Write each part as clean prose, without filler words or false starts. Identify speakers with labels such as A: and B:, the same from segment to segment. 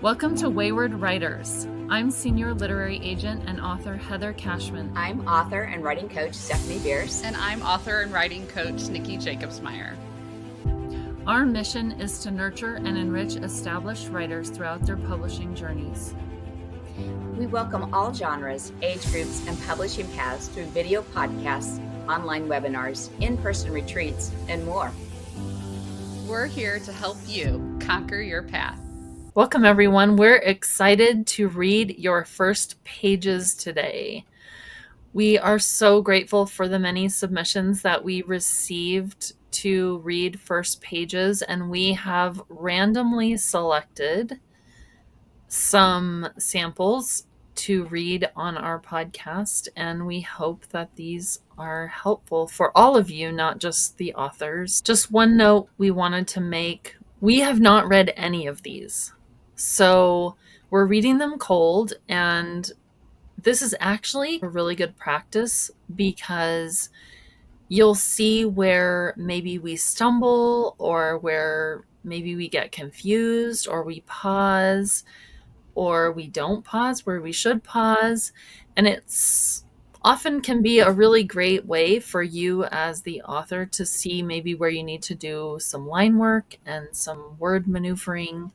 A: Welcome to Wayward Writers. I'm Senior Literary Agent and author Heather Cashman.
B: I'm author and writing coach Stephanie Bearce.
C: And I'm author and writing coach Nicki Jacobsmeyer.
A: Our mission is to nurture and enrich established writers throughout their publishing journeys.
B: We welcome all genres, age groups, and publishing paths through video podcasts, online webinars, in-person retreats, and more.
C: We're here to help you conquer your path.
A: Welcome, everyone. We're excited to read your first pages today. We are so grateful for the many submissions that we received to read first pages, and we have randomly selected some samples to read on our podcast, and we hope that these are helpful for all of you, not just the authors. Just one note we wanted to make: we have not read any of these, so we're reading them cold, and this is actually a really good practice because you'll see where maybe we stumble, or where maybe we get confused, or we pause, or we don't pause where we should pause. And it's often can be a really great way for you as the author to see maybe where you need to do some line work and some word maneuvering,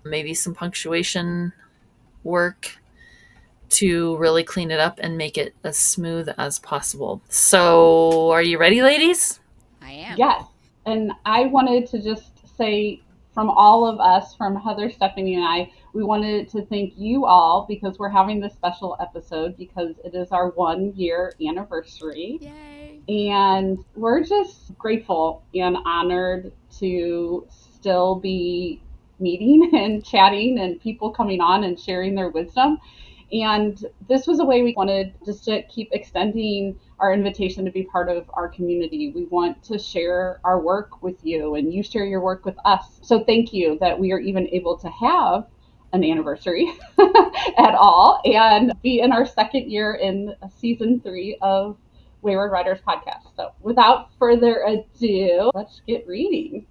A: maybe some punctuation work to really clean it up and make it as smooth as possible. So, are you ready, ladies?
C: I am.
D: Yes. And I wanted to just say, from all of us, from Heather, Stephanie, and I, we wanted to thank you all because we're having this special episode because it is our 1-year anniversary.
C: Yay!
D: And we're just grateful and honored to still be meeting and chatting and people coming on and sharing their wisdom. And this was a way we wanted just to keep extending our invitation to be part of our community. We want to share our work with you, and you share your work with us. So thank you that we are even able to have an anniversary at all and be in our second year in season 3 of Wayward Writers podcast. So without further ado, let's get reading.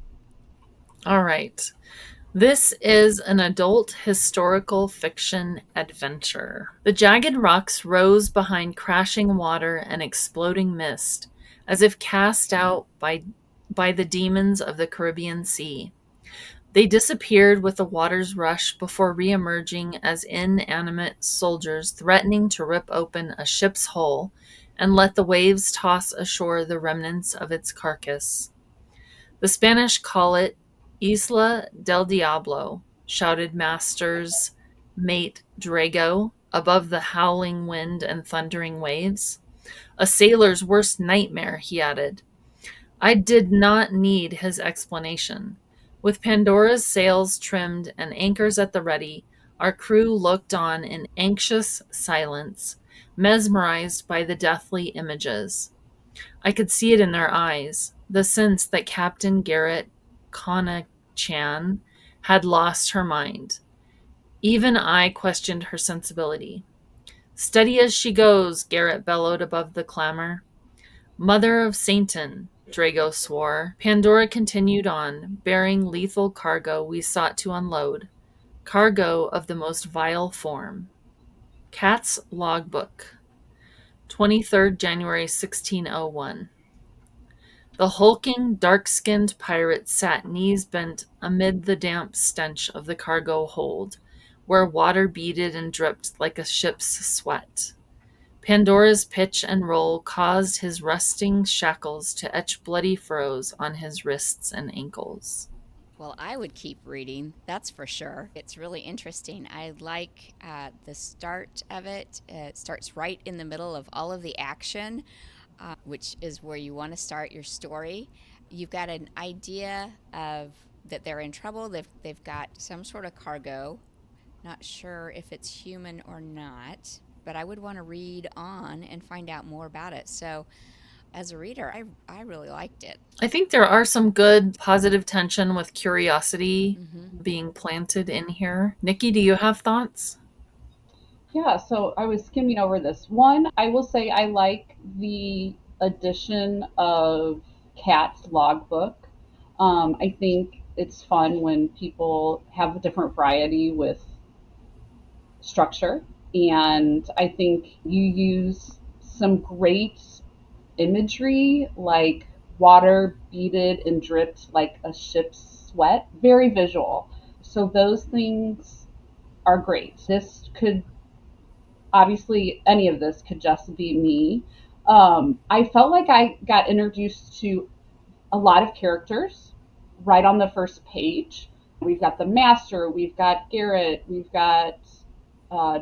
A: All right. This is an adult historical fiction adventure. The jagged rocks rose behind crashing water and exploding mist, as if cast out by the demons of the Caribbean Sea. They disappeared with the water's rush before re-emerging as inanimate soldiers threatening to rip open a ship's hull and let the waves toss ashore the remnants of its carcass. The Spanish call it Isla del Diablo, shouted Master's mate Drago above the howling wind and thundering waves. A sailor's worst nightmare, he added. I did not need his explanation. With Pandora's sails trimmed and anchors at the ready, our crew looked on in anxious silence, mesmerized by the deathly images. I could see it in their eyes, the sense that Captain Garrett Chan had lost her mind. Even I questioned her sensibility. Steady as she goes, Garrett bellowed above the clamor. Mother of Satan, Drago swore. Pandora continued on, bearing lethal cargo we sought to unload. Cargo of the most vile form. Cat's Logbook, 23rd January 1601. The hulking, dark-skinned pirate sat knees bent amid the damp stench of the cargo hold, where water beaded and dripped like a ship's sweat. Pandora's pitch and roll caused his rusting shackles to etch bloody furrows on his wrists and ankles.
E: Well, I would keep reading, that's for sure. It's really interesting. I like the start of it. It starts right in the middle of all of the action, which is where you want to start your story. You've got an idea of that they're in trouble. They've got some sort of cargo. Not sure if it's human or not, but I would want to read on and find out more about it. So as a reader, I really liked it.
A: I think there are some good positive tension with curiosity being planted in here. Nicki, do you have thoughts?
D: Yeah, so I was skimming over this. One, I will say I like the addition of Cat's Logbook. I think It's fun when people have a different variety with structure. And I think you use some great imagery, like water beaded and dripped like a ship's sweat, very visual. So those things are great. This could, obviously, any of this could just be me. I felt like I got introduced to a lot of characters right on the first page. We've got the Master, we've got Garrett, we've got uh,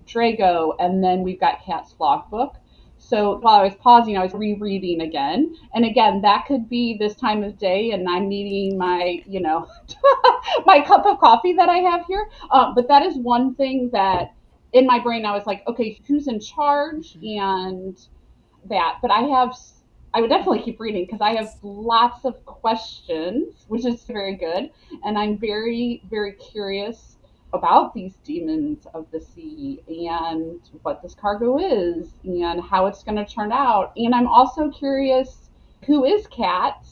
D: Drago, and then we've got Kat's logbook. So while I was pausing, I was rereading again. And again, that could be this time of day, and I'm needing my, my cup of coffee that I have here. But that is one thing that in my brain, I was like, okay, who's in charge?
E: Mm-hmm.
D: And that. But I would definitely keep reading because I have lots of questions, which is very good. And I'm very, very curious about these demons of the sea and what this cargo is and how it's going to turn out. And I'm also curious, who is Kat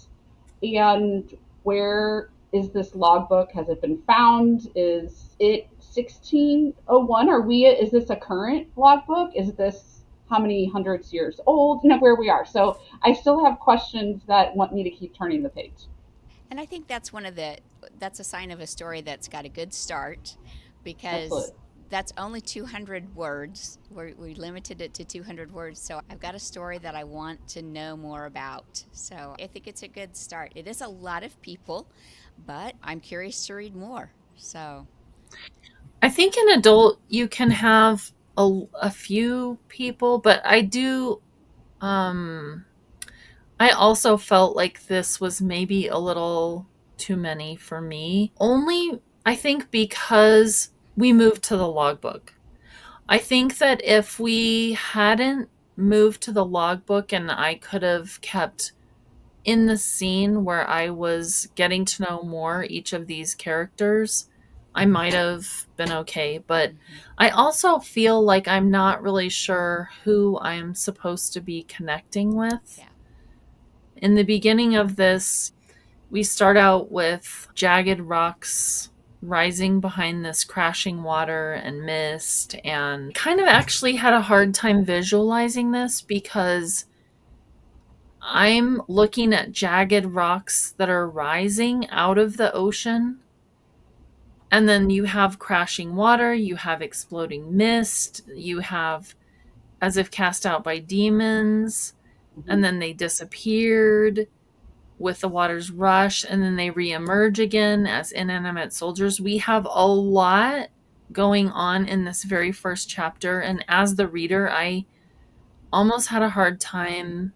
D: and where is this logbook? Has it been found? Is it 1601? Is this a current logbook? Is this how many hundreds years old? Where we are. So I still have questions that want me to keep turning the page.
E: And I think that's a sign of a story that's got a good start, because
D: Absolutely.
E: that's only 200 words. We limited it to 200 words. So I've got a story that I want to know more about. So I think it's a good start. It is a lot of people, but I'm curious to read more. So,
A: I think an adult you can have a few people, but um I also felt like this was maybe a little too many for me. Only I think because we moved to the logbook. I think that if we hadn't moved to the logbook and I could have kept in the scene where I was getting to know more each of these characters, I might have been okay. But
E: mhm.
A: I also feel like I'm not really sure who I'm supposed to be connecting with.
E: Yeah.
A: In the beginning of this, we start out with jagged rocks rising behind this crashing water and mist, and kind of actually had a hard time visualizing this because I'm looking at jagged rocks that are rising out of the ocean. And then you have crashing water, you have exploding mist, you have as if cast out by demons,
D: Mm-hmm.
A: and then they disappeared with the water's rush, and then they reemerge again as inanimate soldiers. We have a lot going on in this very first chapter, and as the reader, I almost had a hard time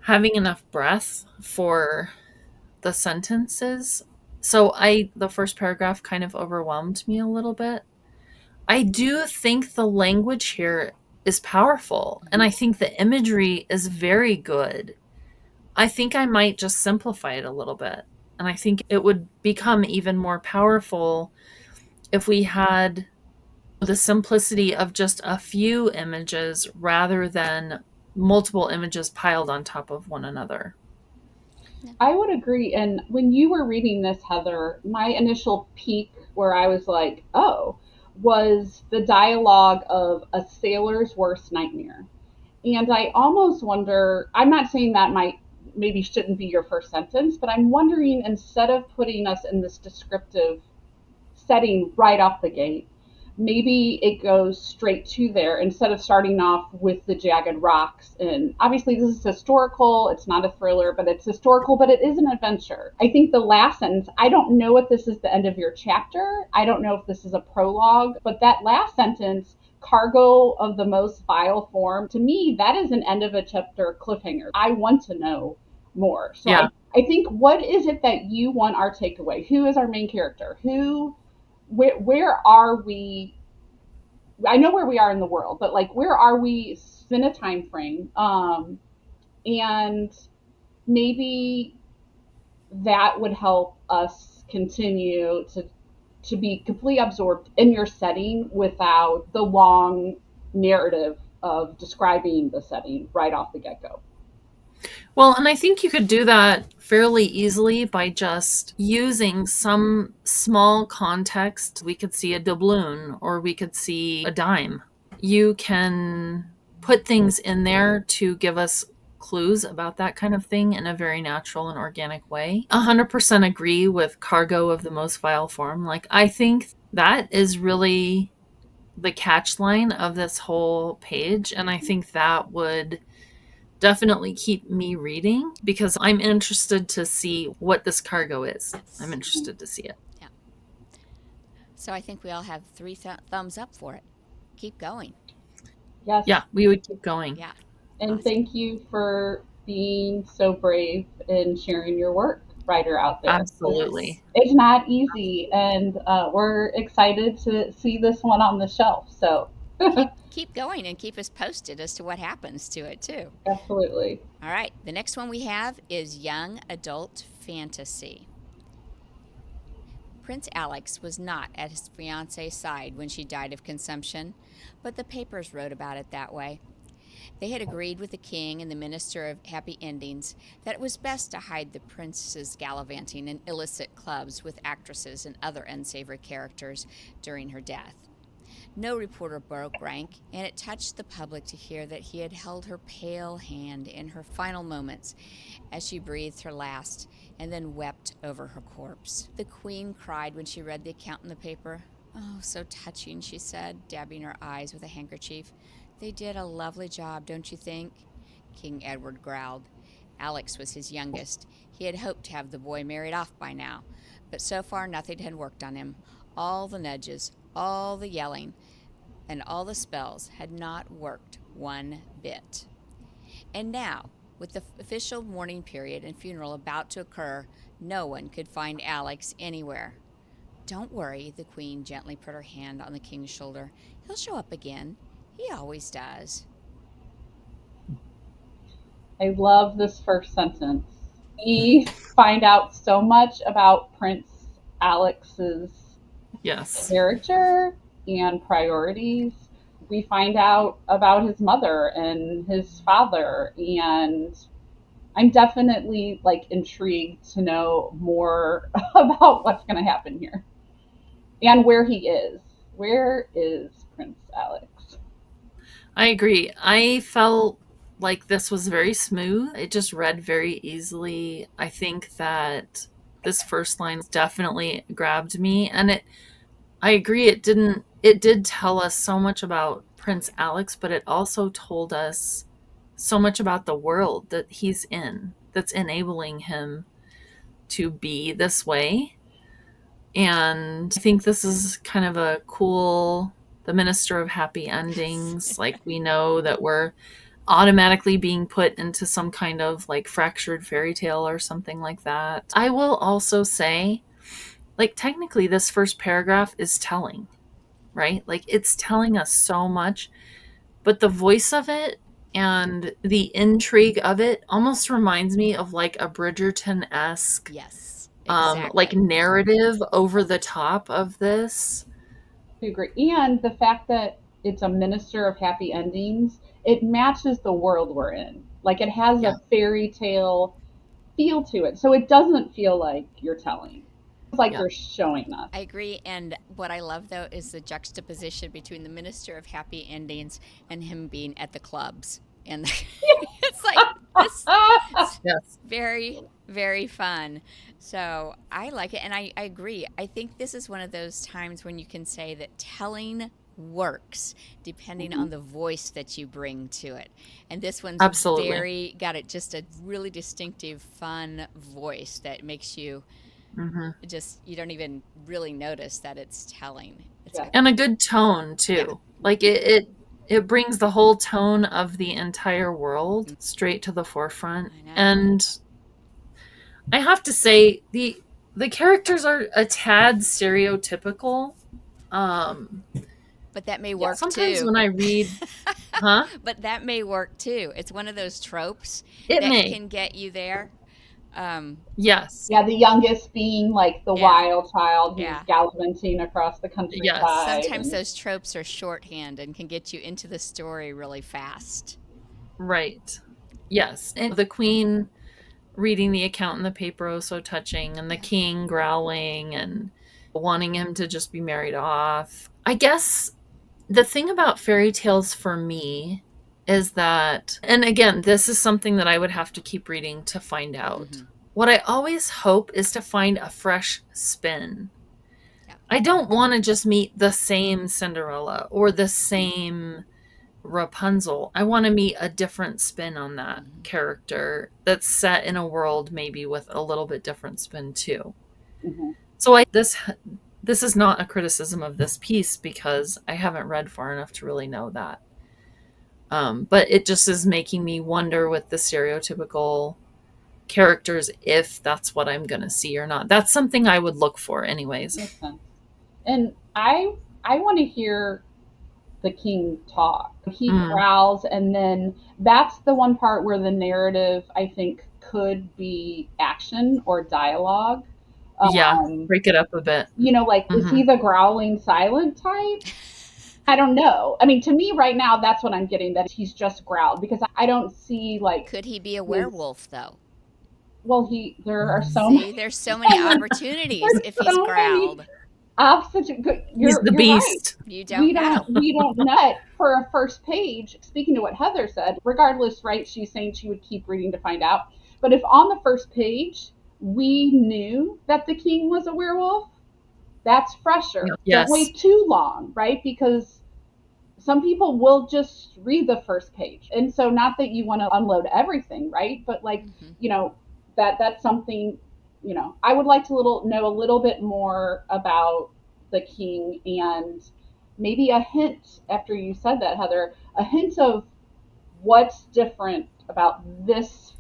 A: having enough breath for the sentences. So the first paragraph kind of overwhelmed me a little bit. I do think the language here is powerful, and
E: Mm-hmm.
A: I think the imagery is very good. I think I might just simplify it a little bit. And I think it would become even more powerful if we had the simplicity of just a few images rather than multiple images piled on top of one another.
E: Yeah.
D: I would agree. And when you were reading this, Heather, my initial peak where I was like, oh, was the dialogue of a sailor's worst nightmare. And I almost wonder, I'm not saying that might maybe shouldn't be your first sentence, but I'm wondering, instead of putting us in this descriptive setting right off the gate, maybe it goes straight to there instead of starting off with the jagged rocks. And obviously, this is historical. It's not a thriller, but it's historical, but it is an adventure. I think the last sentence, I don't know if this is the end of your chapter. I don't know if this is a prologue, but that last sentence, cargo of the most vile form, to me, that is an end of a chapter cliffhanger. I want to know more. So
A: Yeah.
D: I think, what is it that you want our takeaway? Who is our main character? Where are we? I know where we are in the world, but like, where are we in a time frame? And maybe that would help us continue to be completely absorbed in your setting without the long narrative of describing the setting right off the get go.
A: Well, and I think you could do that fairly easily by just using some small context. We could see a doubloon or we could see a dime. You can put things in there to give us clues about that kind of thing in a very natural and organic way. 100% agree with cargo of the most vile form. Like, I think that is really the catch line of this whole page. And I think that would definitely keep me reading because I'm interested to see what this cargo is. I'm
E: Yes.
A: interested to see it.
E: Yeah. So I think we all have three thumbs up for it. Keep going.
D: Yes.
A: Yeah, we would keep going.
E: Yeah.
D: And
E: Awesome.
D: thank you for being so brave in sharing your work, writer out there.
E: Yes.
A: Absolutely.
D: It's not easy, and we're excited to see this one on the shelf. So,
E: Keep going and keep us posted as to what happens to it too.
D: absolutely.
E: All right. The next one we have is young adult fantasy. Prince Alex was not at his fiancee's side when she died of consumption, but the papers wrote about it that way. They had agreed with the king and the minister of happy endings that it was best to hide the prince's gallivanting in illicit clubs with actresses and other unsavory characters during her death. No reporter broke rank, and it touched the public to hear that he had held her pale hand in her final moments as she breathed her last and then wept over her corpse. The queen cried when she read the account in the paper. "Oh, so touching," she said, dabbing her eyes with a handkerchief. "They did a lovely job, don't you think?" King Edward growled. Alex was his youngest. He had hoped to have the boy married off by now, but so far nothing had worked on him. All the nudges, all the yelling, and all the spells had not worked one bit. And now, with the official mourning period and funeral about to occur, no one could find Alex anywhere. "Don't worry," the queen gently put her hand on the king's shoulder. "He'll show up again. He always does."
D: I love this first sentence. We find out so much about Prince Alex's
A: Yes.
D: character and priorities. We find out about his mother and his father, and I'm definitely like intrigued to know more about what's going to happen here and where he is. Where is Prince Alex?
A: I agree. I felt like this was very smooth. It just read very easily. I think that this first line definitely grabbed me and I agree it did tell us so much about Prince Alex, but it also told us so much about the world that he's in that's enabling him to be this way. And I think this is kind of a cool, the minister of happy endings. Like, we know that we're automatically being put into some kind of like fractured fairy tale or something like that. I will also say, like, technically, this first paragraph is telling, right? Like, it's telling us so much, but the voice of it and the intrigue of it almost reminds me of like a Bridgerton esque
E: Yes,
A: like
E: exactly.
A: narrative over the top of this.
D: I agree. And the fact that it's a minister of happy endings, it matches the world we're in. Like it has
A: Yeah,
D: a fairy tale feel to it. So it doesn't feel like you're telling. It's like
A: yeah,
D: they're showing us.
E: I agree. And what I love, though, is the juxtaposition between the minister of happy endings and him being at the clubs. And it's like, this is
A: yes,
E: very, very fun. So I like it. And I agree. I think this is one of those times when you can say that telling works depending
D: Mhm.
E: on the voice that you bring to it. And this one's
A: absolutely.
E: got it just a really distinctive, fun voice that makes you
A: Hmm.
E: just, you don't even really notice that it's telling. It's
D: Yeah.
A: And a good tone
E: yeah.
A: too. Like it brings the whole tone of the entire world straight to the forefront.
E: I know.
A: And I have to say the characters are a tad stereotypical. Um
E: But that may
D: Yeah.
E: work
A: Sometimes
E: too.
A: when I read, huh?
E: But that may work too. It's one of those tropes
A: It
E: that
A: may.
E: can get you there. Um,
A: Yes.
D: Yeah, the youngest being like the
E: yeah,
D: wild child who's
E: yeah.
D: gallivanting across the
A: Yes.
D: countryside.
E: Sometimes
D: And
E: those tropes are shorthand and can get you into the story really fast.
A: Right. Yes. And the queen reading the account in the paper, oh so touching, and the king growling and wanting him to just be married off. I guess the thing about fairy tales for me is that, and again, this is something that I would have to keep reading to find out. What I always hope is to find a fresh spin.
E: Yeah.
A: I don't want to just meet the same Cinderella or the same Rapunzel. I want to meet a different spin on that character that's set in a world maybe with a little bit different spin too. So this is not a criticism of this piece because I haven't read far enough to really know that. But it just is making me wonder with the stereotypical characters if that's what I'm going to see or not. That's something I would look for anyways.
D: Makes sense. And I want to hear the king talk. He growls, and then that's the one part where the narrative, I think, could be action or dialogue.
A: Yeah, break it up a bit.
D: Like, is he the growling silent type? I don't know. I mean, to me right now, that's what I'm getting, that he's just growled, because I don't see, like...
E: Could he be a werewolf, though?
D: Well, there are so
E: See,
D: many...
E: there's so many opportunities if he's growled.
A: He's the beast.
D: Right.
E: You don't know.
D: We don't know. For a first page, speaking to what Heather said, regardless, right, she's saying she would keep reading to find out. But if on the first page we knew that the king was a werewolf, that's fresher.
A: Yes.
D: Don't wait too long, right? Because some people will just read the first page. And so, not that you want to unload everything, right? But like, that's something, I would like to know a little bit more about the king, and maybe a hint, after you said that, Heather, a hint of what's different about this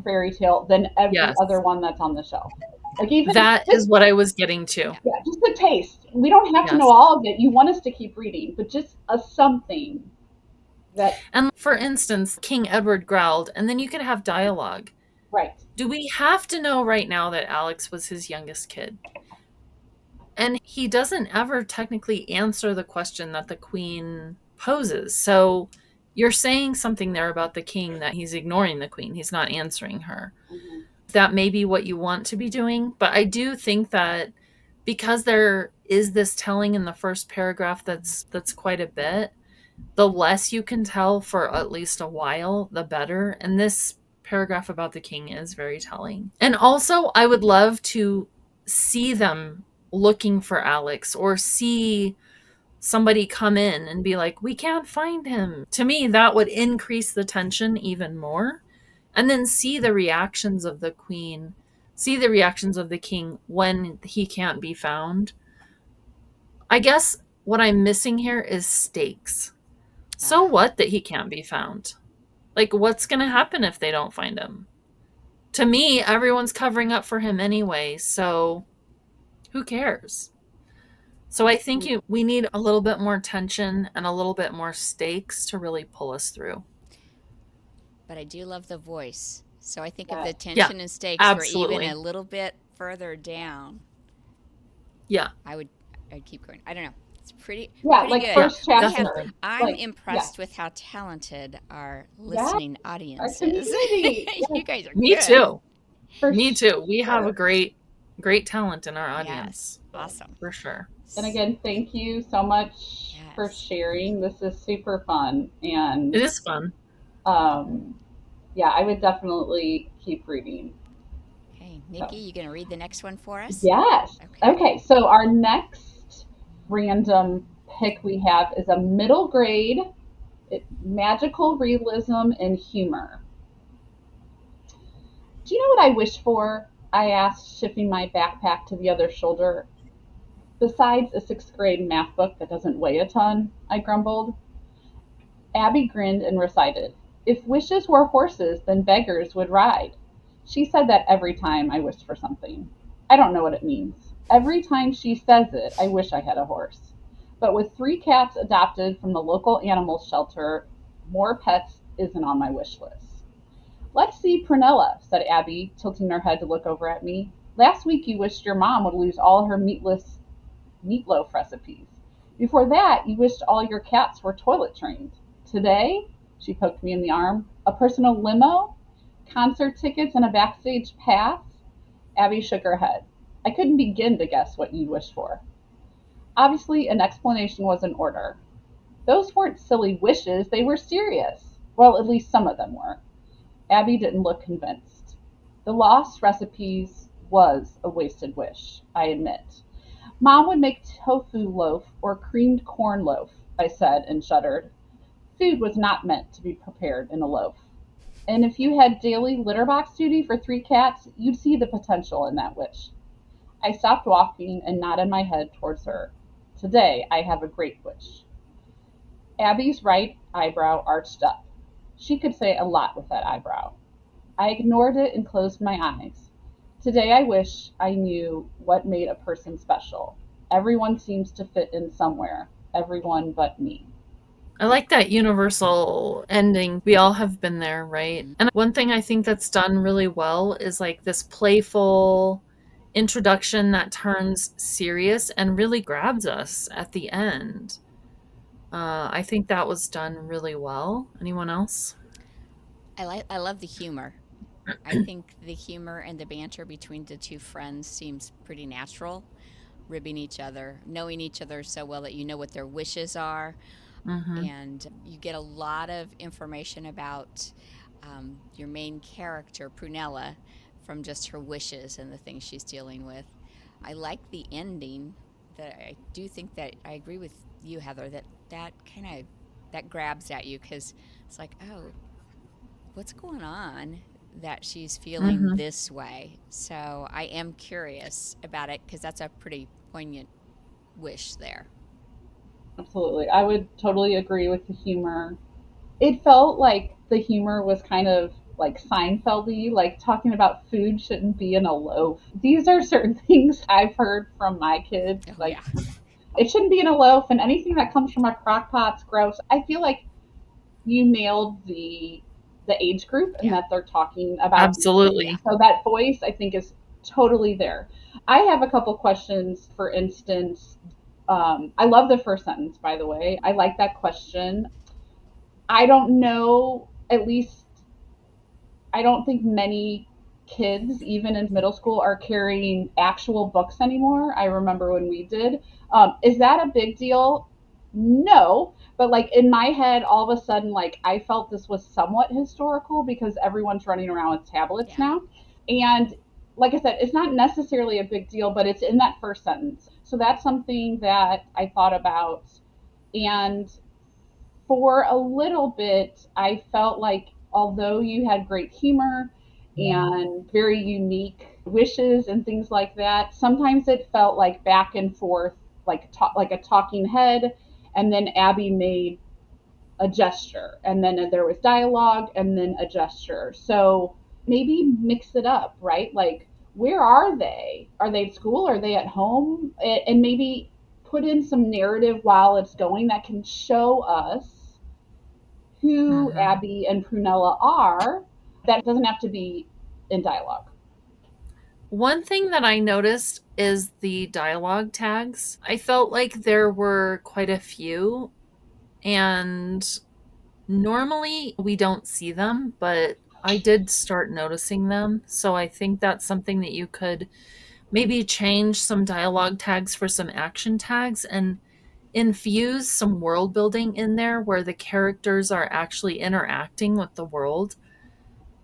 D: fairy tale than every other one that's on the shelf. Like, even
A: that is what I was getting to.
D: Yeah, just the taste. We don't have to know all of it. You want us to keep reading, but just a something that...
A: And for instance, King Edward growled, and then you could have dialogue.
D: Right.
A: Do we have to know right now that Alex was his youngest kid? And he doesn't ever technically answer the question that the queen poses. So you're saying something there about the king, that he's ignoring the queen. He's not answering her. That may be what you want to be doing. But I do think that because there is this telling in the first paragraph that's quite a bit, the less you can tell for at least a while, the better. And this paragraph about the king is very telling. And also, I would love to see them looking for Alex, or see somebody come in and be like, we can't find him. To me, that would increase the tension even more. And then see the reactions of the queen, see the reactions of the king when he can't be found. I guess what I'm missing here is stakes. So what that he can't be found? Like, what's going to happen if they don't find him? To me, everyone's covering up for him anyway, so who cares? So I think we need a little bit more tension and a little bit more stakes to really pull us through.
E: But I do love the voice. So I think if the tension and stakes were even a little bit further down, I'd keep going. I don't know. It's pretty
D: like
E: good.
D: First chapter.
E: I'm impressed with how talented our listening audience is. You guys are
A: Me
E: good.
A: Too. Me too. We have a great talent in our audience.
E: Yes. Awesome.
A: For sure.
D: And again, thank you so much for sharing. This is super fun. And
A: it is fun.
D: I would definitely keep reading.
E: Okay, Nikki, you going to read the next one for us?
D: Yes. Okay, so our next random pick we have is a middle grade magical realism and humor. Do you know what I wish for? I asked, shifting my backpack to the other shoulder. Besides a 6th grade math book that doesn't weigh a ton, I grumbled. Abby grinned and recited, "If wishes were horses, then beggars would ride." She said that every time I wished for something. I don't know what it means. Every time she says it, I wish I had a horse. But with 3 cats adopted from the local animal shelter, more pets isn't on my wish list. "Let's see Prunella," said Abby, tilting her head to look over at me. "Last week you wished your mom would lose all her meatless meatloaf recipes. Before that, you wished all your cats were toilet trained. Today," She poked me in the arm. A personal limo? Concert tickets and a backstage pass? Abby shook her head. I couldn't begin to guess what you'd wish for. Obviously, an explanation was in order. Those weren't silly wishes, they were serious. Well, at least some of them were. Abby didn't look convinced. The lost recipes was a wasted wish, I admit. Mom would make tofu loaf or creamed corn loaf, I said and shuddered. Food was not meant to be prepared in a loaf. And if you had daily litter box duty for 3 cats, you'd see the potential in that wish. I stopped walking and nodded my head towards her. Today I have a great wish. Abby's right eyebrow arched up. She could say a lot with that eyebrow. I ignored it and closed my eyes. Today I wish I knew what made a person special. Everyone seems to fit in somewhere. Everyone but me.
A: I like that universal ending. We all have been there, right? And one thing I think that's done really well is like this playful introduction that turns serious and really grabs us at the end. I think that was done really well. Anyone else?
E: I love the humor. I think the humor and the banter between the two friends seems pretty natural, ribbing each other, knowing each other so well that you know what their wishes are,
A: Mm-hmm.
E: and you get a lot of information about your main character, Prunella, from just her wishes and the things she's dealing with. I like the ending. That I do think that I agree with you, Heather. That kind of that grabs at you because it's like, oh, what's going on that she's feeling
A: Mm-hmm.
E: this way? So I am curious about it because that's a pretty poignant wish there.
D: Absolutely. I would totally agree with the humor. It felt like the humor was kind of like Seinfeldy, like talking about food shouldn't be in a loaf. These are certain things I've heard from my kids,
E: Oh,
D: like
E: yeah.
D: it shouldn't be in a loaf, and anything that comes from a crock pot's gross. I feel like you nailed the age group and
E: Yeah.
D: that they're talking about these things.
E: Yeah.
A: Absolutely.
D: So that voice, I think, is totally there. I have a couple questions. For instance, I love the first sentence, by the way. I like that question. I don't know, at least I don't think many kids, even in middle school, are carrying actual books anymore. I remember when we did. Is that a big deal? No. But like in my head, all of a sudden, like I felt this was somewhat historical because everyone's running around with tablets
E: Yeah.
D: now. And like I said, it's not necessarily a big deal, but it's in that first sentence. So that's something that I thought about. And for a little bit, I felt like although you had great humor and very unique wishes and things like that, sometimes it felt like back and forth, like a talking head, and then Abby made a gesture, and then there was dialogue, and then a gesture. So maybe mix it up, right? Like, where are they? Are they at school? Are they at home? And maybe put in some narrative while it's going that can show us who
A: Mm-hmm.
D: Abby and Prunella are. That doesn't have to be in dialogue.
A: One thing that I noticed is the dialogue tags. I felt like there were quite a few, and normally we don't see them, but I did start noticing them. So I think that's something that you could maybe change some dialogue tags for some action tags and infuse some world building in there where the characters are actually interacting with the world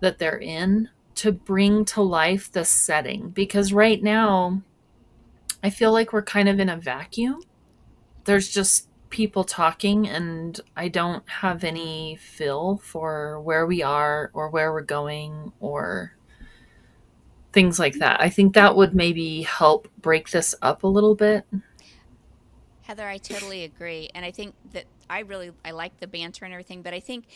A: that they're in to bring to life the setting. Because right now, I feel like we're kind of in a vacuum. There's just people talking, and I don't have any feel for where we are or where we're going or things like that. I think that would maybe help break this up a little bit.
E: Heather, I totally agree. And I think that I like the banter and everything, but I think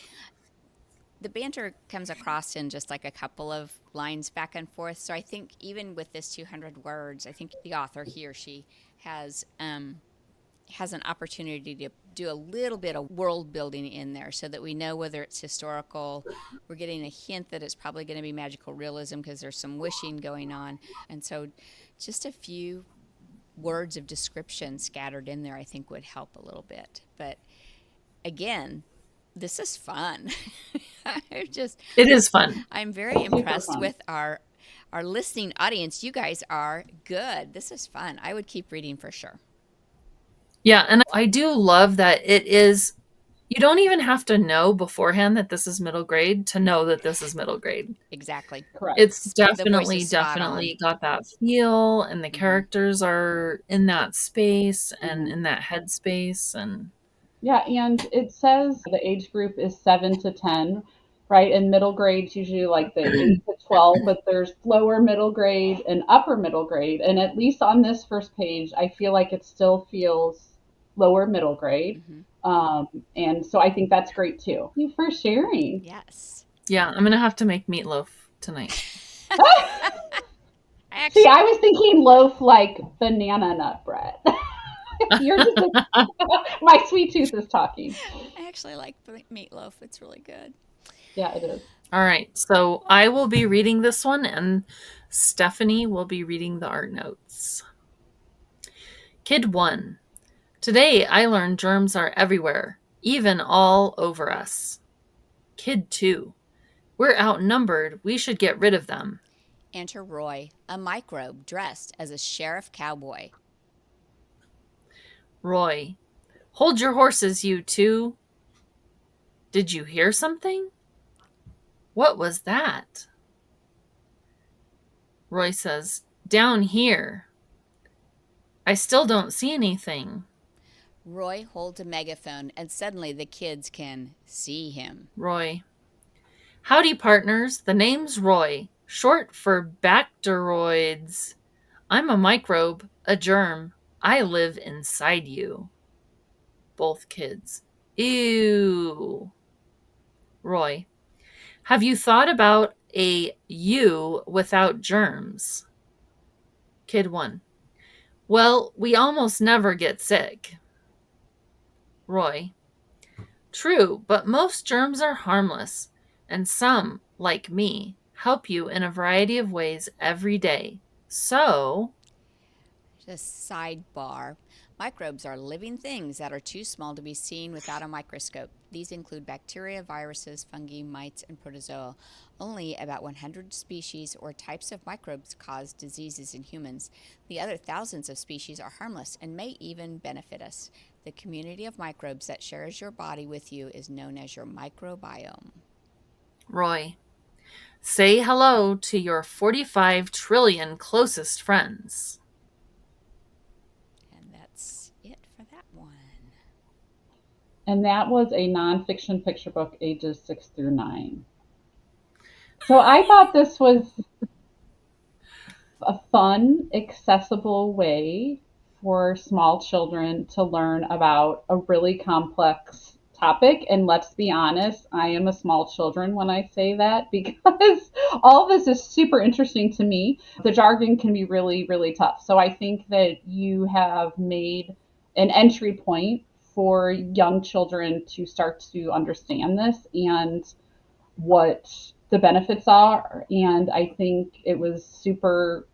E: the banter comes across in just like a couple of lines back and forth. So I think even with this 200 words, I think the author, he or she, has has an opportunity to do a little bit of world building in there so that we know whether it's historical. We're getting a hint that it's probably going to be magical realism because there's some wishing going on. And so just a few words of description scattered in there, I think would help a little bit. But again, This is fun.
A: It is fun.
E: I'm very
D: Super
E: impressed
D: fun.
E: with our listening audience. You guys are good. This is fun. I would keep reading for sure.
A: Yeah, and I do love that it is you don't even have to know beforehand that this is middle grade to know that this is middle grade.
E: Exactly.
D: Correct.
A: It's
E: The voice is spot on.
A: definitely got that feel, and the
E: Mhm.
A: characters are in that space and
D: Mhm.
A: in that headspace, and
D: Yeah, and it says the age group is 7 to 10, right? And middle grade's usually like the 8 to 12, but there's lower middle grade and upper middle grade. And at least on this first page, I feel like it still feels lower middle grade.
E: Mhm.
D: And so I think that's great too. Thank you for sharing.
E: Yes.
A: yeah, I'm gonna have to make meatloaf tonight.
D: See,
E: Actually,
D: I was thinking loaf like banana nut bread. You're just my sweet tooth is talking.
E: I actually like meatloaf. It's really good.
D: Yeah, it is.
A: All right, so I will be reading this one, and Stephanie will be reading the art notes. Kid 1. Today I learned germs are everywhere, even all over us. Kid 2. We're outnumbered. We should get rid of them.
E: Enter Roy, a microbe dressed as a sheriff cowboy.
A: Roy. Hold your horses, you two. Did you hear something? What was that? Roy says, Down here. I still don't see anything.
E: Roy holds a megaphone, and suddenly the kids can see him.
A: Roy. Howdy, partners. The name's Roy, short for bacteroids. I'm a microbe, a germ. I live inside you. Both kids. Ew. Roy. Have you thought about a you without germs? Kid 1. Well, we almost never get sick. Roy. True, but most germs are harmless, and some, like me, help you in a variety of ways every day. So,
E: Just sidebar. Microbes are living things that are too small to be seen without a microscope. These include bacteria, viruses, fungi, mites, and protozoa. Only about 100 species or types of microbes cause diseases in humans. The other thousands of species are harmless and may even benefit us. The community of microbes that shares your body with you is known as your microbiome.
A: Roy, say hello to your 45 trillion closest friends.
E: And that's it for that one.
D: And that was a nonfiction picture book, ages 6 through 9. So I thought this was a fun, accessible way for small children to learn about a really complex topic. And let's be honest, I am a small children when I say that because all of this is super interesting to me. The jargon can be really, really tough. So I think that you have made an entry point for young children to start to understand this and what the benefits are. And I think it was super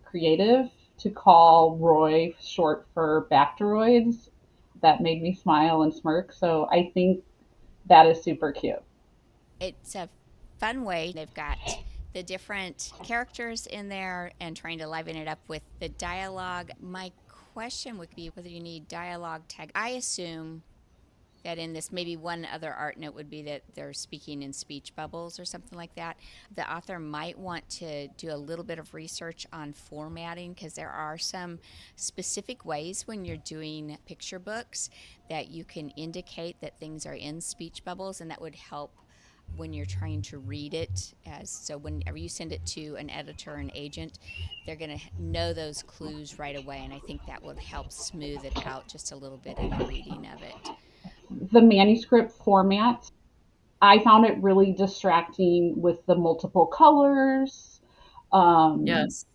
D: creative to call Roy short for bacteroids. That made me smile and smirk. So I think that is super cute.
E: It's a fun way. They've got the different characters in there and trying to liven it up with the dialogue. My question would be whether you need dialogue tag. I assume that in this, maybe one other art note would be that they're speaking in speech bubbles or something like that. The author might want to do a little bit of research on formatting because there are some specific ways when you're doing picture books that you can indicate that things are in speech bubbles, and that would help when you're trying to read it. As so whenever you send it to an editor and agent, they're going to know those clues right away, and I think that would help smooth it out just a little bit in the reading of it.
D: The manuscript format, I found it really distracting with the multiple colors. Um,
A: Yes.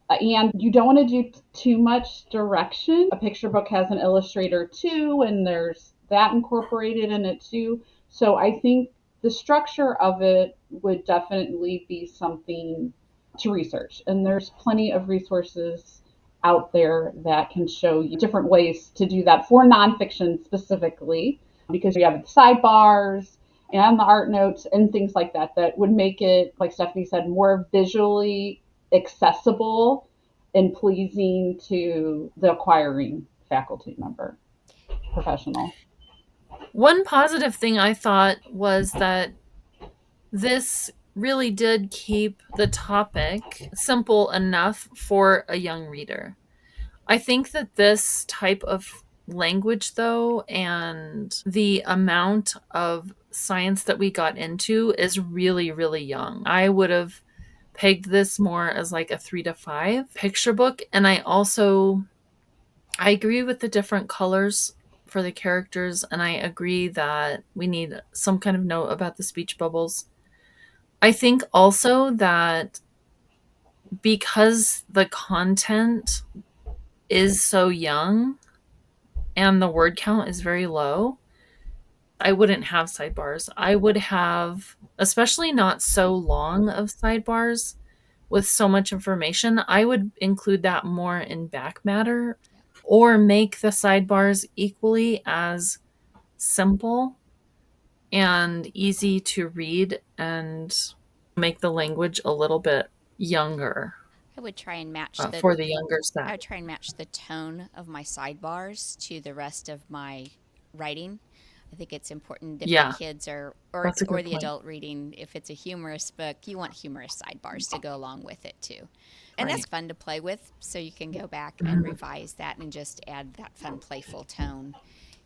D: and you don't want to do too much direction. A picture book has an illustrator too, and there's that incorporated in it too. So I think the structure of it would definitely be something to research. And there's plenty of resources out there that can show you different ways to do that for nonfiction specifically. because you have the sidebars and the art notes and things like that that would make it, like Stephanie said, more visually accessible and pleasing to the acquiring faculty member professional.
A: One positive thing I thought was that this really did keep the topic simple enough for a young reader. I think that this type of language, though, and the amount of science that we got into is really, really young. I would have pegged this more as like a 3 to 5 picture book. And I agree with the different colors for the characters, and I agree that we need some kind of note about the speech bubbles. I think also that because the content is so young and the word count is very low, I wouldn't have sidebars. I would have, especially not so long of sidebars with so much information, I would include that more in back matter or make the sidebars equally as simple and easy to read and make the language a little bit younger
E: I would try and match the
A: for the younger
E: I
A: set.
E: would try and match the tone of my sidebars to the rest of my writing. I think it's important if the
A: Yeah,
E: kids are
A: that's a
E: or
A: good
E: the
A: point.
E: adult reading, if it's a humorous book, you want humorous sidebars to go along with it too. And that's
A: Right.
E: fun to play with, so you can go back and
A: Mhm.
E: revise that and just add that fun playful tone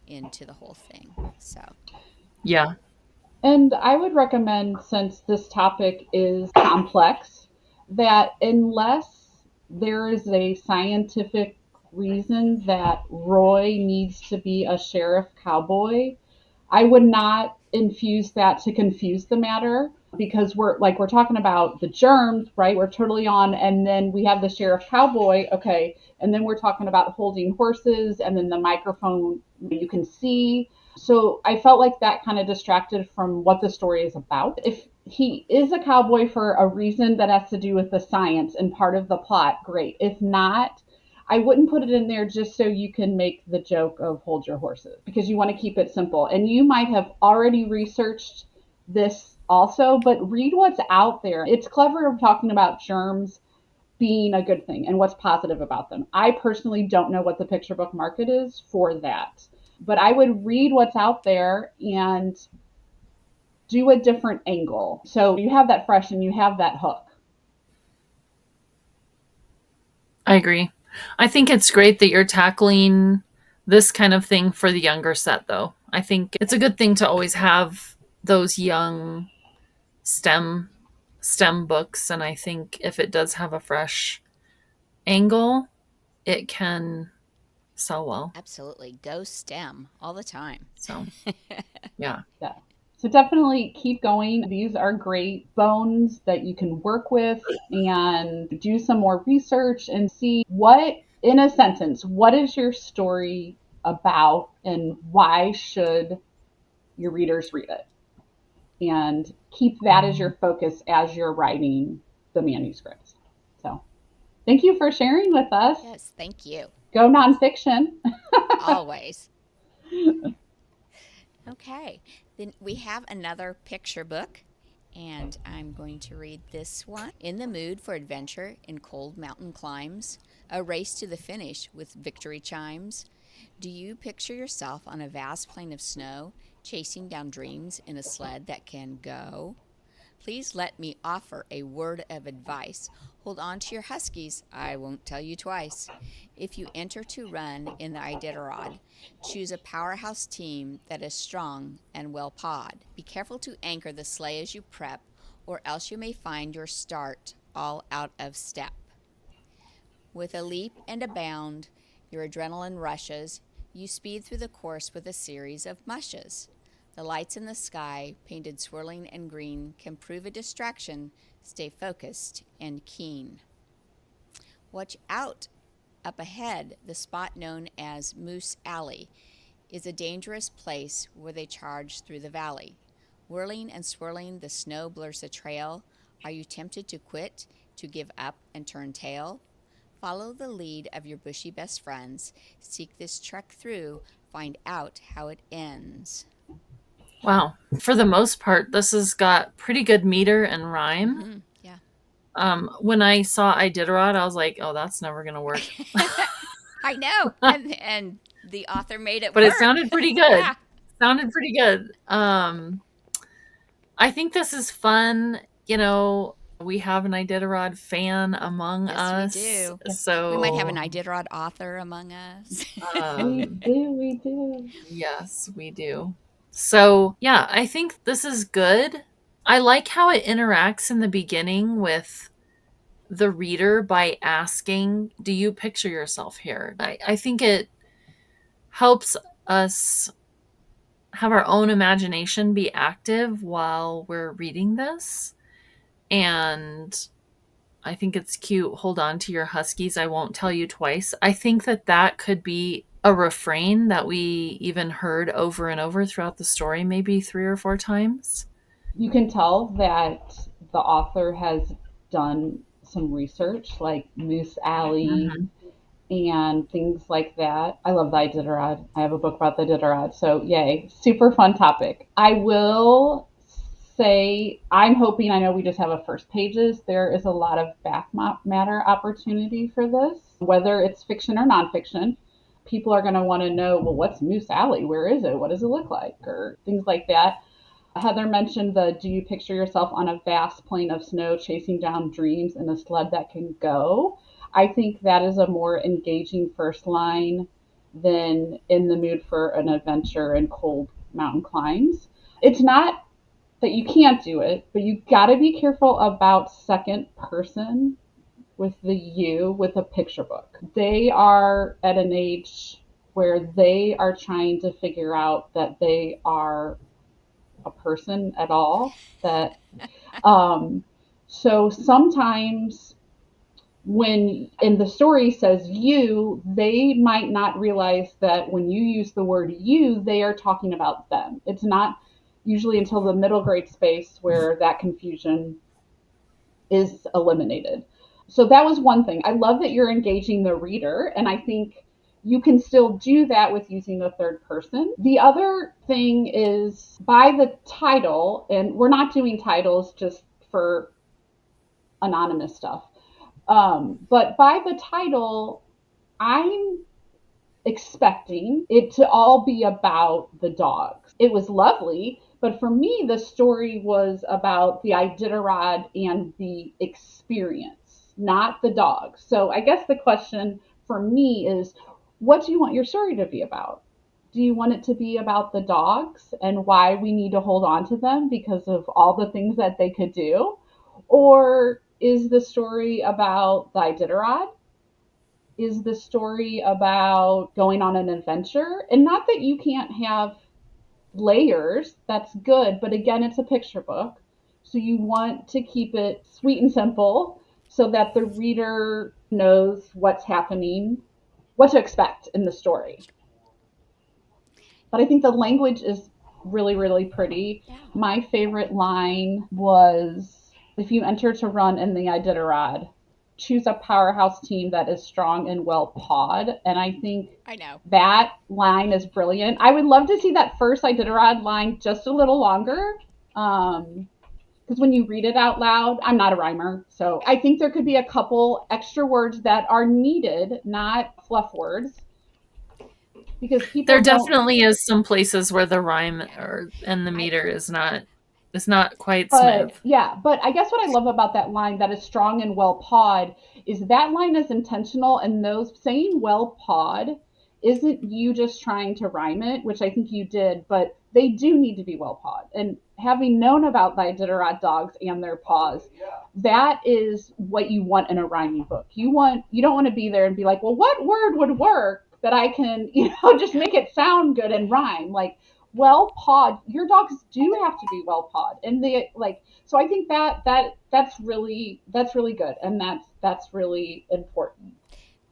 E: into the whole thing. So,
A: Yeah,
D: And I would recommend, since this topic is complex, that unless there is a scientific reason that Roy needs to be a sheriff cowboy, I would not infuse that to confuse the matter, because we're talking about the germs, right? We're totally on, and then we have the sheriff cowboy, okay, and then we're talking about holding horses, and then the microphone you can see. So I felt like that kind of distracted from what the story is about. If he is a cowboy for a reason that has to do with the science and part of the plot, great. If not, I wouldn't put it in there just so you can make the joke of hold your horses, because you want to keep it simple. And you might have already researched this also, but read what's out there. It's clever talking about germs being a good thing and what's positive about them. I personally don't know what the picture book market is for that, but I would read what's out there and do a different angle. So you have that fresh and you have that hook.
A: I agree. I think it's great that you're tackling this kind of thing for the younger set, though. I think it's a good thing to always have those young STEM STEM books, and I think if it does have a fresh angle, it can sell well.
E: absolutely go STEM all the time.
A: So, yeah.
D: Yeah. So definitely keep going. These are great bones that you can work with and do some more research and see what, in a sentence, what is your story about and why should your readers read it? And keep that as your focus as you're writing the manuscripts. So thank you for sharing with us.
E: Yes, thank you.
D: Go nonfiction.
E: Always. Okay, then we have another picture book, and I'm going to read this one. In the mood for adventure in cold mountain climbs, a race to the finish with victory chimes. Do you picture yourself on a vast plain of snow, chasing down dreams in a sled that can go? Please let me offer a word of advice. Hold on to your huskies, I won't tell you twice. If you enter to run in the Iditarod, choose a powerhouse team that is strong and well pawed. Be careful to anchor the sleigh as you prep, or else you may find your start all out of step. With a leap and a bound, your adrenaline rushes. You speed through the course with a series of mushes. The lights in the sky, painted swirling and green, can prove a distraction. Stay focused and keen. Watch out! Up ahead, the spot known as Moose Alley is a dangerous place where they charge through the valley. Whirling and swirling, the snow blurs the trail. Are you tempted to quit, to give up and turn tail? Follow the lead of your bushy best friends. Seek this trek through. Find out how it ends.
A: Wow. For the most part, this has got pretty good meter and rhyme.
E: Yeah.
A: When I saw Iditarod, I was like, oh, that's never going to work.
E: I know. And the author made it
A: But it
E: work.
A: sounded pretty good.
E: Yeah.
A: Sounded pretty good. I think this is fun. We have an Iditarod fan among
E: Yes, we
A: us.
E: do. We might have an
A: So,
E: Iditarod author among us.
D: We do.
A: yes, we do. So, yeah, I think this is good. I like how it interacts in the beginning with the reader by asking, do you picture yourself here? I think it helps us have our own imagination be active while we're reading this. And I think it's cute. Hold on to your huskies. I won't tell you twice. I think that could be a refrain that we even heard over and over throughout the story, maybe 3 or 4 times.
D: You can tell that the author has done some research, like Moose Alley
A: Mhm.
D: and things like that. I love the Iditarod. I have a book about the Iditarod, so yay, super fun topic. I will say I'm hoping, I know we just have a first pages, there is a lot of back matter opportunity for this, whether it's fiction or nonfiction. People are going to want to know, well, what's Moose Alley? Where is it? What does it look like? Or things like that. Heather mentioned the do you picture yourself on a vast plain of snow chasing down dreams in a sled that can go? I think that is a more engaging first line than in the mood for an adventure and cold mountain climbs. It's not that you can't do it, but you got to be careful about second person with the you with a picture book. They are at an age where they are trying to figure out that they are a person at all. That um, so sometimes when in the story says you, they might not realize that when you use the word you, they are talking about them. It's not usually until the middle grade space where that confusion is eliminated. So that was one thing. I love that you're engaging the reader, and I think you can still do that with using the third person. The other thing is by the title, and we're not doing titles just for anonymous stuff, but by the title, I'm expecting it to all be about the dogs. It was lovely, but for me, the story was about the Iditarod and the experience, not the dogs. So I guess the question for me is, what do you want your story to be about? Do you want it to be about the dogs and why we need to hold on to them because of all the things that they could do? Or is the story about the Iditarod? Is the story about going on an adventure? And not that you can't have layers, that's good, but again, it's a picture book. So you want to keep it sweet and simple so that the reader knows what's happening, what to expect in the story. But I think the language is really, really pretty.
E: Yeah.
D: My favorite line was, if you enter to run in the Iditarod, choose a powerhouse team that is strong and well pawed. And I think
E: I know.
D: that line is brilliant. I would love to see that first Iditarod line just a little longer. Because when you read it out loud, I'm not a rhymer. So I think there could be a couple extra words that are needed, not fluff words, because
A: There
D: people don't.
A: definitely is some places where the rhyme
E: Yeah.
A: and the
E: I
A: meter is not quite smooth.
D: But yeah, but I guess what I love about that line that is strong and well pawed is that line is intentional, and those saying well pawed isn't you just trying to rhyme it, which I think you did, but they do need to be well pawed. And having known about the Iditarod dogs and their paws, that is what you want in a rhyming book. You don't want to be there and be like, well, what word would work that I can, just make it sound good and rhyme. Like well pawed, your dogs do have to be well pawed, and they like, so I think that's really good, and that's really important.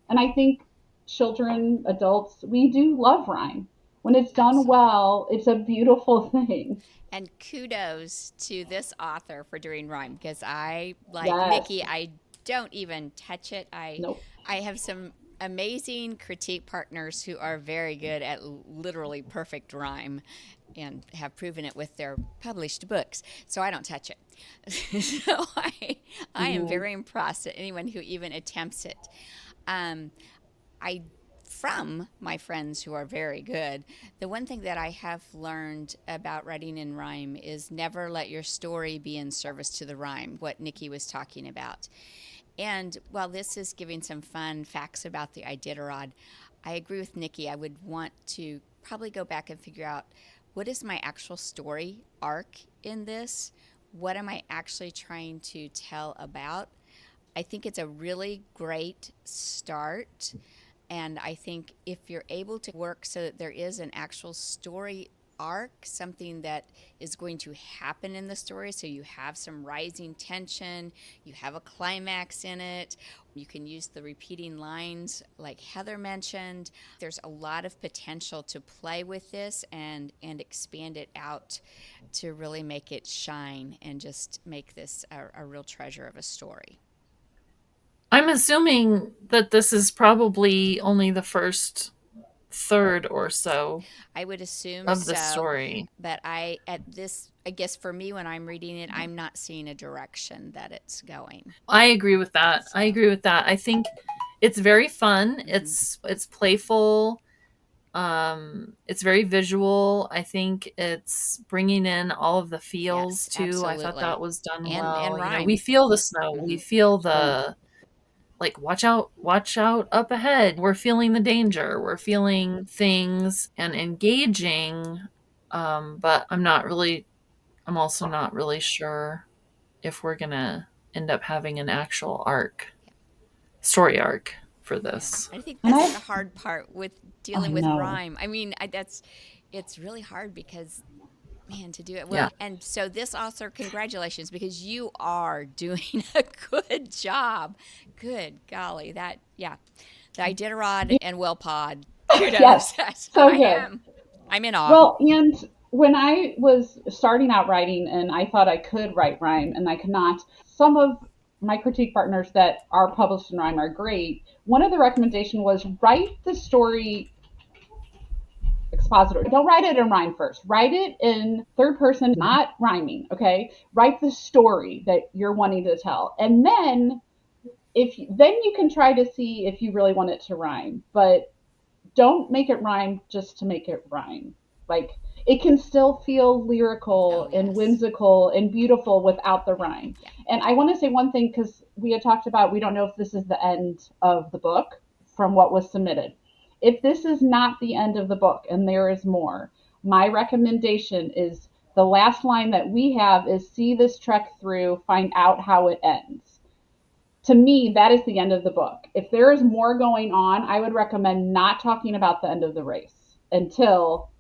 D: And I think children, adults, we do love rhyme. When it's done
E: absolutely.
D: well, it's a beautiful thing.
E: And kudos to this author for doing rhyme because I, like
D: Yes.
E: Nikki, I don't even touch it.
D: Nope.
E: I have some amazing critique partners who are very good at literally perfect rhyme and have proven it with their published books. So I don't touch it. So I am
D: Mm-hmm.
E: very impressed at anyone who even attempts it. Um, I from my friends who are very good, the one thing that I have learned about writing in rhyme is never let your story be in service to the rhyme, what Nicki was talking about. And while this is giving some fun facts about the Iditarod, I agree with Nicki. I would want to probably go back and figure out what is my actual story arc in this? What am I actually trying to tell about? I think it's a really great start. And I think if you're able to work so that there is an actual story arc, something that is going to happen in the story, so you have some rising tension, you have a climax in it, you can use the repeating lines like Heather mentioned. There's a lot of potential to play with this and expand it out to really make it shine and just make this a real treasure of a story.
A: I'm assuming that this is probably only the first third or so
E: I would assume
A: of the
E: so,
A: story.
E: but I guess for me when I'm reading it, I'm not seeing a direction that it's going.
A: I agree with that. I
E: So,
A: agree with that. I think it's very fun.
E: mhm.
A: It's playful. It's very visual. I think it's bringing in all of the feels
E: Yes,
A: too. I thought that
E: absolutely.
A: was done
E: And
A: well. You know, we
E: rhyme.
A: feel the snow. We
E: Mhm.
A: feel
D: Sure.
A: the like watch out up ahead. We're feeling the danger. We're feeling things and engaging. But I'm also not really sure if we're gonna end up having an actual story arc for
E: Yeah,
A: this.
E: I think
D: And
E: that's
D: I,
E: the hard part with
D: I
E: dealing with
D: know.
E: rhyme. I mean, it's really hard because man, to do it
A: Yeah.
E: well. And so this author, congratulations, because you are doing a good job. Good golly, that yeah, the Iditarod and Well Pod.
D: Yes,
E: Kudos.
D: so good.
E: I'm in awe.
D: Well, and when I was starting out writing and I thought I could write rhyme and I could not, some of my critique partners that are published in rhyme are great. One of the recommendation was write the story expositor. Don't write it in rhyme first. Write it in third person, not rhyming, okay? Write the story that you're wanting to tell. And then then you can try to see if you really want it to rhyme. But don't make it rhyme just to make it rhyme. Like it can still feel
E: Oh
D: lyrical and
E: yes.
D: whimsical and beautiful without the rhyme.
E: Yeah.
D: And I want to say one thing because we had talked about we don't know if this is the end of the book from what was submitted. If this is not the end of the book and there is more, my recommendation is the last line that we have is see this trek through, find out how it ends. To me, that is the end of the book. If there is more going on, I would recommend not talking about the end of the race until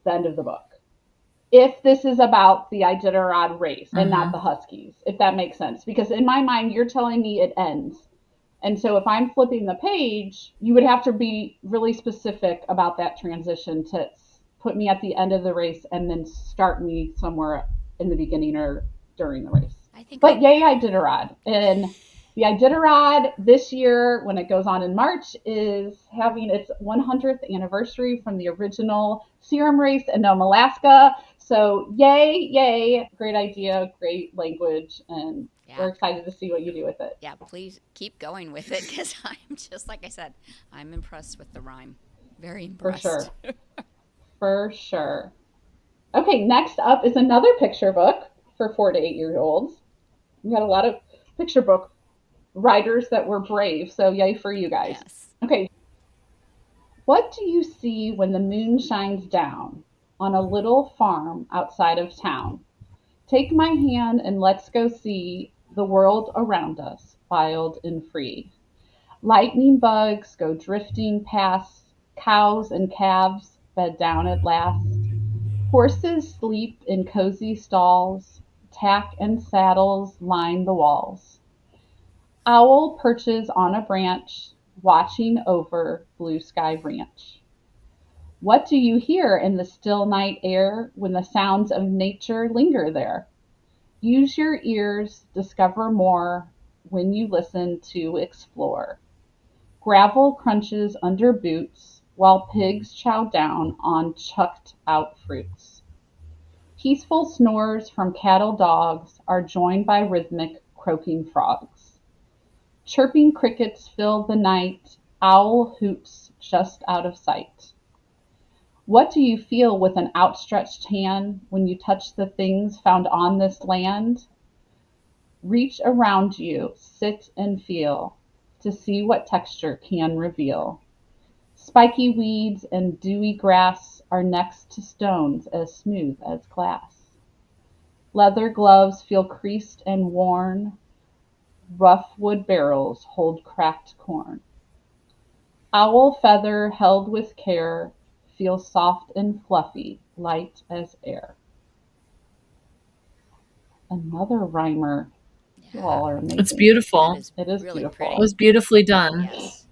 D: the end of the book. If this is about the Iditarod race and not
A: Mm-hmm.
D: the Huskies, if that makes sense. Because in my mind, you're telling me it ends. And so if I'm flipping the page, you would have to be really specific about that transition to put me at the end of the race and then start me somewhere in the beginning or during the race.
E: I think
D: But
E: I
D: yay, Iditarod. And the Iditarod this year, when it goes on in March, is having its 100th anniversary from the original serum race in Nome, Alaska. So yay, yay. Great idea, great language, and
E: yeah.
D: we're excited to see what you do with it.
E: Yeah, please keep going with it because I'm just like I said, I'm impressed with the rhyme. Very
D: For
E: impressed.
D: sure. For sure. Okay, next up is another picture book for 4 to 8 year olds. We got a lot of picture book writers that were brave, so yay for you guys.
E: Yes.
D: Okay, what do you see when the moon shines down on a little farm outside of town? Take my hand and let's go see the world around us, wild and free. Lightning bugs go drifting past, cows and calves bed down at last. Horses sleep in cozy stalls, tack and saddles line the walls. Owl perches on a branch, watching over Blue Sky Ranch. What do you hear in the still night air when the sounds of nature linger there? Use your ears, discover more. when you listen to explore. Gravel crunches under boots while pigs chow down on chucked out fruits. Peaceful snores from cattle dogs are joined by rhythmic croaking frogs. Chirping crickets fill the night, owl hoots just out of sight. What do you feel with an outstretched hand when you touch the things found on this land? Reach around you, sit and feel, to see what texture can reveal. Spiky weeds and dewy grass are next to stones as smooth as glass. Leather gloves feel creased and worn. Rough wood barrels hold cracked corn. Owl feather held with care feels soft and fluffy, light as air. Another rhymer. You all are amazing.
A: It's beautiful.
E: That is
D: It is
E: really
D: beautiful.
A: It
E: pretty.
A: was beautifully done.
E: Yes.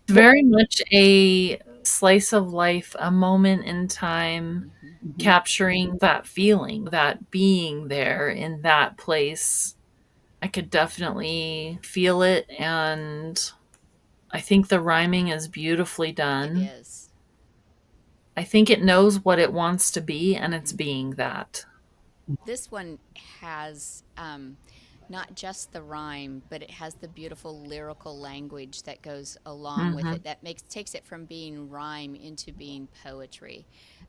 A: It's very much a slice of life, a moment in time, capturing that feeling, that being there in that place. I could definitely feel it, and I think the rhyming is beautifully
E: It
A: done.
E: is.
A: I think it knows what it wants to be, and it's being that.
E: This one has not just the rhyme, but it has the beautiful lyrical language that goes along with it. That takes it from being rhyme into being poetry.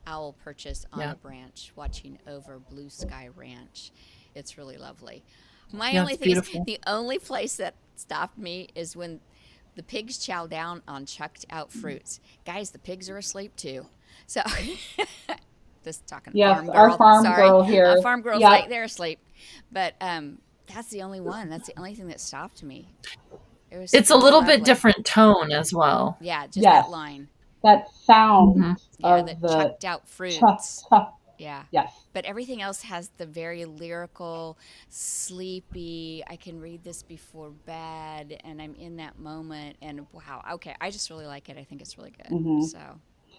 E: Owl perches on
A: Yeah.
E: a branch, watching over blue sky ranch. It's really lovely. My
A: Yeah,
E: only
A: it's
E: thing is
A: beautiful.
E: the only place that stopped me is when the pigs chow down on chucked out fruits. Guys, the pigs are asleep too. So this talking
D: Yes,
E: farm
D: our
E: girl.
D: farm
E: Sorry,
D: girl here.
E: farm girl's
D: Yep.
E: like they're asleep, but that's the only one. That's the only thing that stopped me. It was
A: It's a
E: really
A: little bit
E: lovely.
A: different tone as well.
E: Yeah, just that
D: Yes.
E: line.
D: That sound
E: Yeah, the
D: of the
E: chucked out
D: chuff,
E: fruits.
D: chuff.
E: Yeah.
D: Yes.
E: But everything else has the very lyrical, sleepy, I can read this before bed and I'm in that moment. And wow, okay, I just really like it. I think it's really good. So,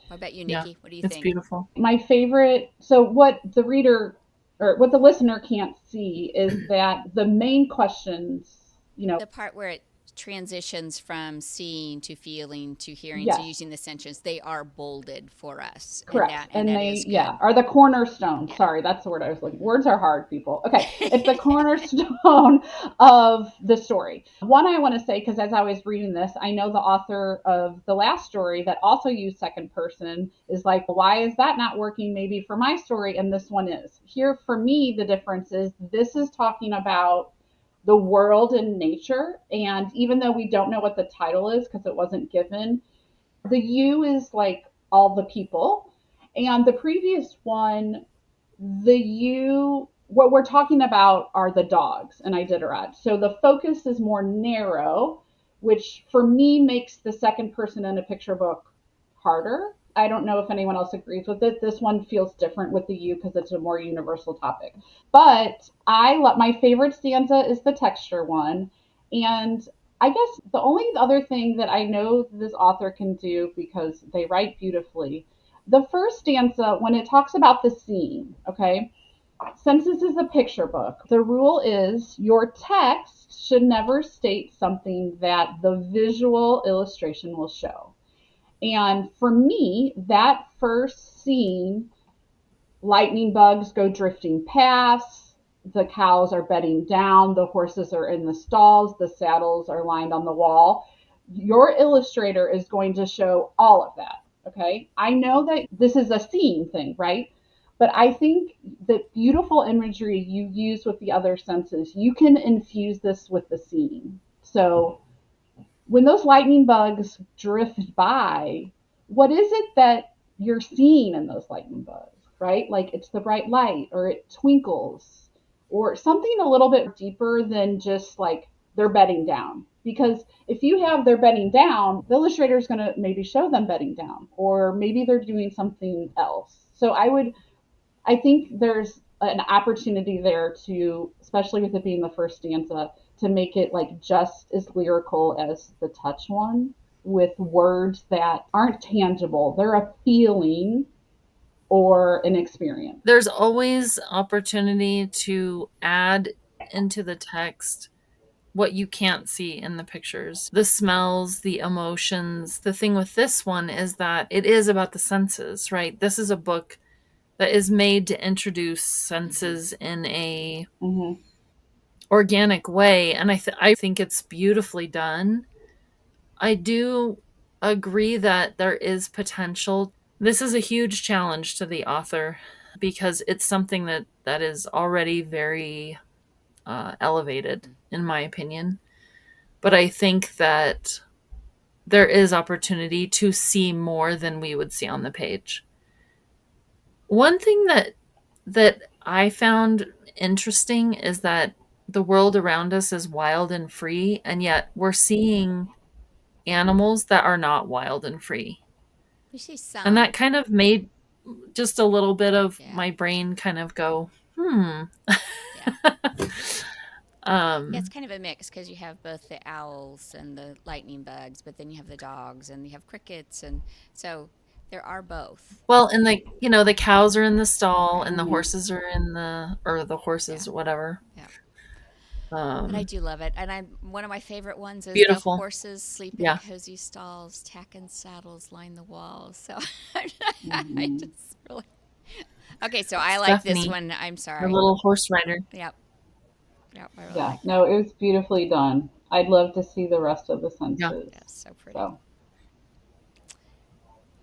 E: what about you,
A: Yeah,
E: Nikki? What do you
A: it's
E: think?
A: beautiful.
D: My favorite, so what the reader or what the listener can't see is that the main questions,
E: The part where it transitions from seeing to feeling to hearing to
D: yes,
E: using the sentence, they are bolded for us, and
D: correct. And
E: that
D: they,
E: is
D: yeah,
E: good.
D: are the cornerstone.
E: Yeah.
D: Sorry, that's the word I was looking. Words are hard, people. Okay, it's the cornerstone of the story. One I want to say, because as I was reading this, I know the author of the last story that also used second person is like, why is that not working maybe for my story? And this one is. Here, for me, the difference is this is talking about the world and nature. And even though we don't know what the title is because it wasn't given, the you is like all the people. And the previous one, the you, what we're talking about are the dogs and Iditarod. So the focus is more narrow, which for me makes the second person in a picture book harder. I don't know if anyone else agrees with it. This one feels different with the you because it's a more universal topic. But I love my favorite stanza is the texture one. And I guess the only other thing that I know this author can do because they write beautifully, the first stanza, when it talks about the scene, okay, since this is a picture book, the rule is your text should never state something that the visual illustration will show. And for me, that first scene, lightning bugs go drifting past, the cows are bedding down, the horses are in the stalls, the saddles are lined on the wall. Your illustrator is going to show all of that. Okay. I know that this is a scene thing, right? But I think that beautiful imagery you use with the other senses, you can infuse this with the scene. So when those lightning bugs drift by, what is it that you're seeing in those lightning bugs, right? Like it's the bright light or it twinkles or something a little bit deeper than just like they're bedding down. Because if you have they're bedding down, the illustrator is going to maybe show them bedding down or maybe they're doing something else. So I think there's an opportunity there to, especially with it being the first stanza, to make it like just as lyrical as the touch one with words that aren't tangible. They're a feeling or an experience.
A: There's always opportunity to add into the text what you can't see in the pictures. The smells, the emotions. The thing with this one is that it is about the senses, right? This is a book that is made to introduce senses in a organic way, and I think it's beautifully done. I do agree that there is potential. This is a huge challenge to the author because it's something that is already very elevated, in my opinion. But I think that there is opportunity to see more than we would see on the page. One thing that I found interesting is that the world around us is wild and free, and yet we're seeing animals that are not wild and free.
E: We see
A: And
E: some.
A: that kind of made just a little bit of
E: Yeah.
A: my brain kind of go,
E: Yeah.
A: um,
E: Yeah, it's kind of a mix because you have both the owls and the lightning bugs, but then you have the dogs and you have crickets, and so there are both.
A: well, and the cows are in the stall
E: Right.
A: and the horses are in the
E: Yeah.
A: horses, whatever.
E: Yeah. But I
A: Um,
E: do love it, and one of my favorite ones is the
A: Beautiful.
E: horses sleep in
A: Yeah.
E: cozy stalls, tack and saddles line the walls. So I just really okay. So I like this
A: Stephanie,
E: one. I'm
A: the
E: sorry.
A: little horse rider.
E: Yep. Yep. I really
D: Yeah,
E: like
D: no,
E: that.
D: it was beautifully done. I'd love to see the rest of the
A: Yeah.
D: senses.
E: Yeah, so pretty.
D: So,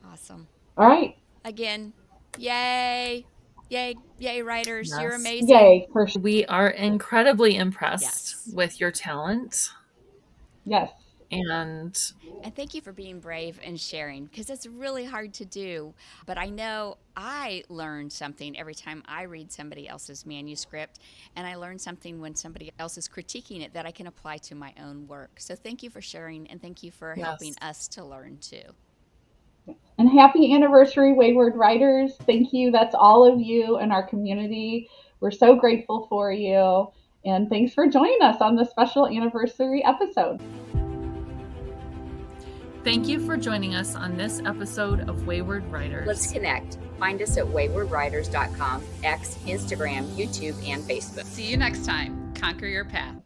E: Awesome.
D: all right.
E: Again, yay, yay, yay, writers! You're
A: Yes.
E: amazing.
D: Yay, for sure.
A: We are incredibly impressed
E: Yes.
A: with your talent,
D: Yes.
A: and
E: And thank you for being brave and sharing because it's really hard to do. But I know I learn something every time I read somebody else's manuscript, and I learn something when somebody else is critiquing it that I can apply to my own work. So thank you for sharing, and thank you for helping
A: yes.
E: us to learn too.
D: And happy anniversary, Wayward Writers. Thank you. That's all of you in our community. We're so grateful for you. And thanks for joining us on this special anniversary episode.
A: Thank you for joining us on this episode of Wayward Writers.
B: Let's connect. Find us at waywardwriters.com, X, Instagram, YouTube, and Facebook.
C: See you next time. Conquer your path.